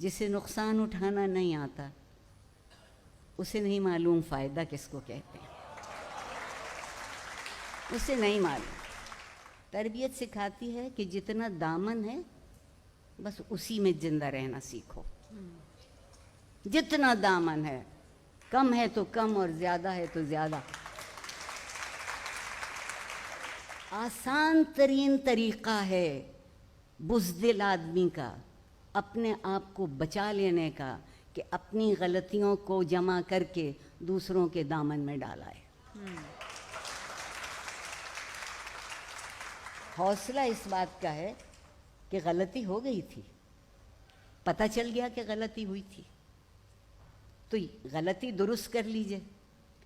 जिसे नुकसान उठाना नहीं आता उसे नहीं मालूम फ़ायदा किसको कहते हैं, उसे नहीं मालूम। तरबियत सिखाती है कि जितना दामन है बस उसी में ज़िंदा रहना सीखो। जितना दामन है, कम है तो कम और ज़्यादा है तो ज़्यादा। आसान तरीन तरीक़ा है बुज़दिल आदमी का अपने आप को बचा लेने का कि अपनी गलतियों को जमा करके दूसरों के दामन में डालाए। हौसला इस बात का है कि गलती हो गई थी, पता चल गया कि गलती हुई थी, तो गलती दुरुस्त कर लीजिए।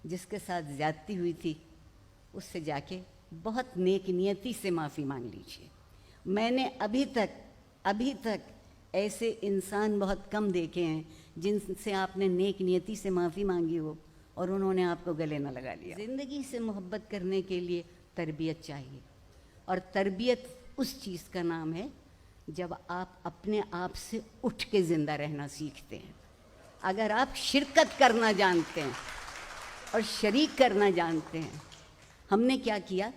जिसके साथ ज़्यादती हुई थी उससे जाके बहुत नेक नियति से माफ़ी मांग लीजिए। मैंने अभी तक ऐसे इंसान बहुत कम देखे हैं जिनसे आपने नेक नियति से माफ़ी मांगी हो और उन्होंने आपको गले न लगा लिया। ज़िंदगी से मोहब्बत करने के लिए तरबियत चाहिए, और तरबियत उस चीज़ का नाम है जब आप अपने आप से उठ के ज़िंदा रहना सीखते हैं। अगर आप शिरकत करना जानते हैं और शरीक करना जानते हैं। हमने क्या किया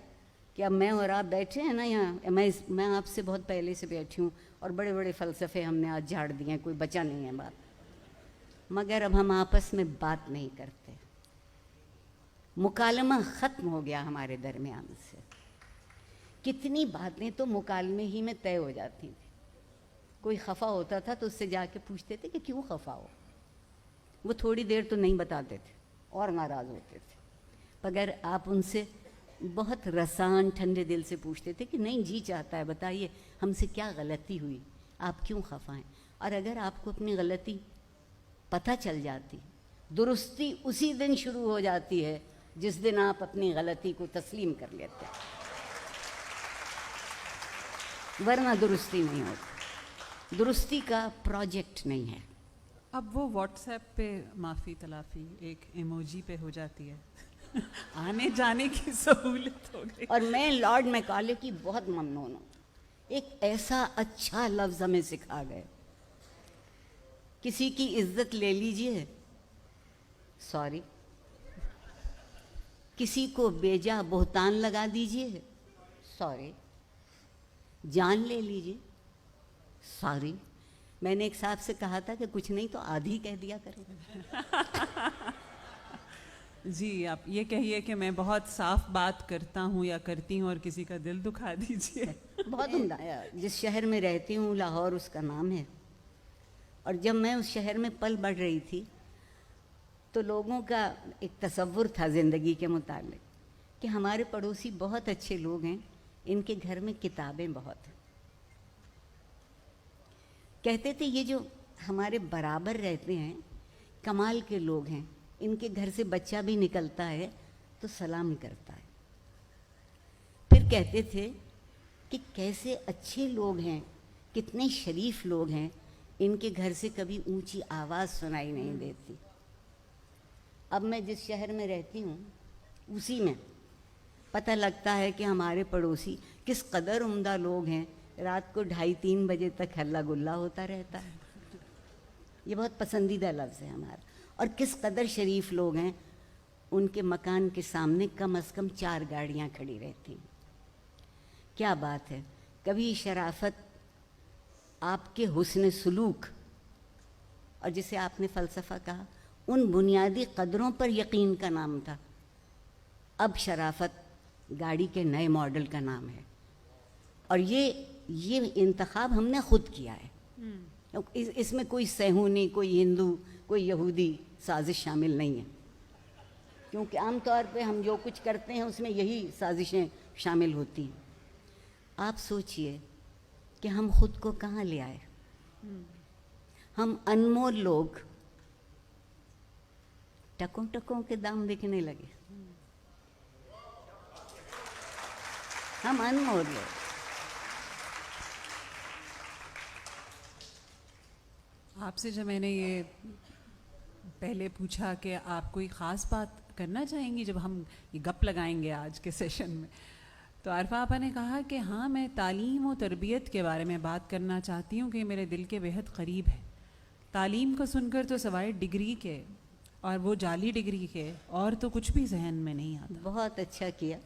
कि अब मैं और आप बैठे हैं ना यहाँ, मैं आपसे बहुत पहले से बैठी हूँ और बड़े बड़े फ़लसफ़े हमने आज झाड़ दिए हैं, कोई बचा नहीं है बात, मगर अब हम आपस में बात नहीं करते। मुकालमा ख़त्म हो गया हमारे दरमियान से। कितनी बातें तो मुकालमे ही में तय हो जाती थी। कोई खफा होता था तो उससे जाके पूछते थे कि क्यों खफा हो, वो थोड़ी देर तो नहीं बताते थे और नाराज़ होते थे। अगर आप उनसे बहुत रसान ठंडे दिल से पूछते थे कि नहीं जी चाहता है, बताइए हमसे क्या गलती हुई, आप क्यों खफा हैं, और अगर आपको अपनी गलती पता चल जाती, दुरुस्ती उसी दिन शुरू हो जाती है जिस दिन आप अपनी गलती को तस्लीम कर लेते हैं, वरना दुरुस्ती नहीं होती। दुरुस्ती का प्रोजेक्ट नहीं है। अब वो व्हाट्सएप पे माफ़ी तलाफ़ी एक इमोजी पे हो जाती है। आने जाने की सहूलत हो गई। और मैं लॉर्ड मैकॉले की बहुत ममनून हूँ। एक ऐसा अच्छा लफ्ज़ हमें सिखा गए, किसी की इज्जत ले लीजिए, सॉरी। किसी को बेजा बोहतान लगा दीजिए, सॉरी। जान ले लीजिए, सॉरी। मैंने एक साहब से कहा था कि कुछ नहीं तो आधी कह दिया करें। जी, आप ये कहिए कि मैं बहुत साफ बात करता हूँ या करती हूँ और किसी का दिल दुखा दीजिए। बहुत उम्दा है। जिस शहर में रहती हूँ लाहौर उसका नाम है, और जब मैं उस शहर में पल बढ़ रही थी तो लोगों का एक तसव्वुर था ज़िंदगी के मुतालिक कि हमारे पड़ोसी बहुत अच्छे लोग हैं, इनके घर में किताबें बहुत हैं। कहते थे ये जो हमारे बराबर रहते हैं कमाल के लोग हैं, इनके घर से बच्चा भी निकलता है तो सलाम करता है। फिर कहते थे कि कैसे अच्छे लोग हैं, कितने शरीफ लोग हैं, इनके घर से कभी ऊंची आवाज़ सुनाई नहीं देती। अब मैं जिस शहर में रहती हूँ उसी में पता लगता है कि हमारे पड़ोसी किस कदर उम्दा लोग हैं। रात को 2:30-3 बजे तक हल्ला गुल्ला होता रहता है। ये बहुत पसंदीदा लफ्ज़ है हमारा। और किस कदर शरीफ लोग हैं, उनके मकान के सामने कम से कम 4 गाड़ियाँ खड़ी रहती हैं। क्या बात है। कभी शराफत, आपके हुस्न सुलूक, और जिसे आपने फ़लसफ़ा कहा, उन बुनियादी कदरों पर यकीन का नाम था। अब शराफत गाड़ी के नए मॉडल का नाम है। और ये इंतखाब हमने खुद किया है। इसमें कोई सहूनी, कोई हिंदू, कोई यहूदी साजिश शामिल नहीं है, क्योंकि आम तौर पे हम जो कुछ करते हैं उसमें यही साजिशें शामिल होती हैं। आप सोचिए कि हम खुद को कहाँ ले आए। हम अनमोल लोग टकों टकों के दाम बिकने लगे। हम अनमोल लोग। आपसे जब मैंने ये पहले पूछा कि आप कोई ख़ास बात करना चाहेंगी जब हम ये गप लगाएंगे आज के सेशन में, तो आरफा आपा ने कहा कि हाँ, मैं तालीम और तरबियत के बारे में बात करना चाहती हूँ कि मेरे दिल के बेहद करीब है। तालीम को सुनकर तो सवाए डिग्री के और वो जाली डिग्री के और तो कुछ भी जहन में नहीं आता। बहुत अच्छा किया,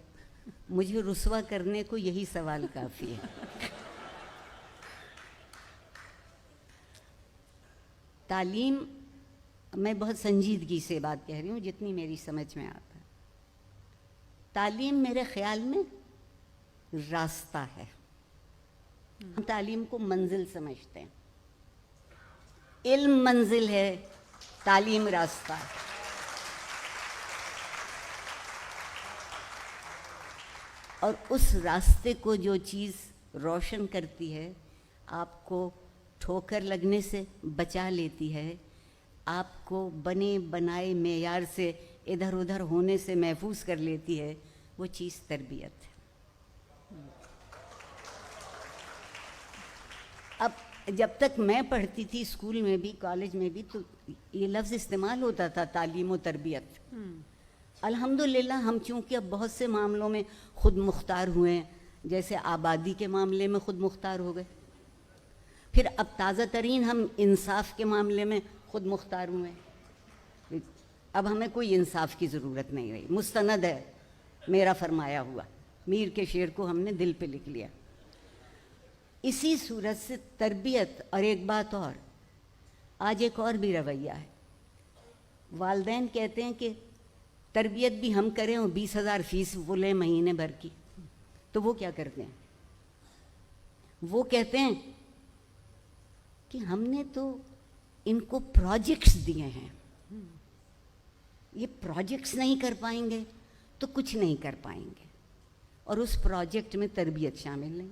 मुझे रुस्वा करने को यही सवाल काफ़ी है। तालीम, मैं बहुत संजीदगी से बात कह रही हूँ जितनी मेरी समझ में आता है। तालीम मेरे ख्याल में रास्ता है। हम तालीम को मंजिल समझते हैं। इल्म मंजिल है, तालीम रास्ता है। और उस रास्ते को जो चीज़ रोशन करती है, आपको ठोकर लगने से बचा लेती है, आपको बने बनाए मेयार से इधर उधर होने से महफूज कर लेती है, वो चीज़ तरबियत है। अब जब तक मैं पढ़ती थी स्कूल में भी कॉलेज में भी, तो ये लफ्ज़ इस्तेमाल होता था, तालीम व तरबियत। अल्हम्दुलिल्लाह हम चूँकि अब बहुत से मामलों में ख़ुद मुख्तार हुए हैं, जैसे आबादी के मामले में ख़ुद मुख्तार हो गए, फिर अब ताज़ा तरीन हम इंसाफ के मामले में ख़ुद मुख्तार हुए हैं। अब हमें कोई इंसाफ की ज़रूरत नहीं रही, मुस्तनद है मेरा फरमाया हुआ। मीर के शेर को हमने दिल पे लिख लिया। इसी सूरत से तरबियत। और एक बात और, आज एक और भी रवैया है। वालिदैन कहते हैं कि तरबियत भी हम करें और 20,000 फीस वो लें महीने भर की, तो वो क्या करते हैं? वो कहते हैं कि हमने तो इनको प्रोजेक्ट्स दिए हैं, ये प्रोजेक्ट्स नहीं कर पाएंगे तो कुछ नहीं कर पाएंगे, और उस प्रोजेक्ट में तरबियत शामिल नहीं,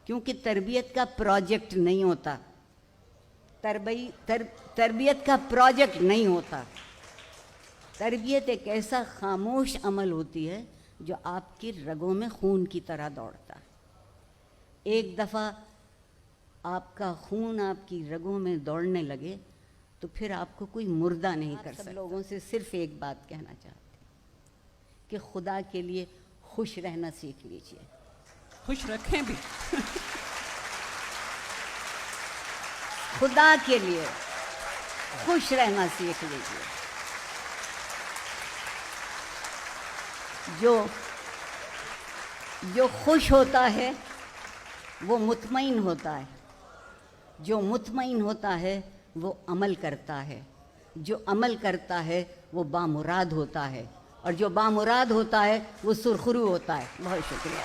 क्योंकि तरबियत का प्रोजेक्ट नहीं होता, तरबियत का प्रोजेक्ट नहीं होता। तरबियत एक ऐसा खामोश अमल होती है जो आपकी रगों में खून की तरह दौड़ता है। एक दफ़ा आपका खून आपकी रगों में दौड़ने लगे तो फिर आपको कोई मुर्दा नहीं कर सकता। लोगों से सिर्फ एक बात कहना चाहती कि खुदा के लिए खुश रहना सीख लीजिए। खुश रखें भी। खुदा के लिए खुश रहना सीख लीजिए। जो खुश होता है वो मुतमईन होता है, जो मुतमईन होता है वो अमल करता है, जो अमल करता है वो बामुराद होता है, और जो बामुराद होता है वो सुरखरू होता है। बहुत शुक्रिया।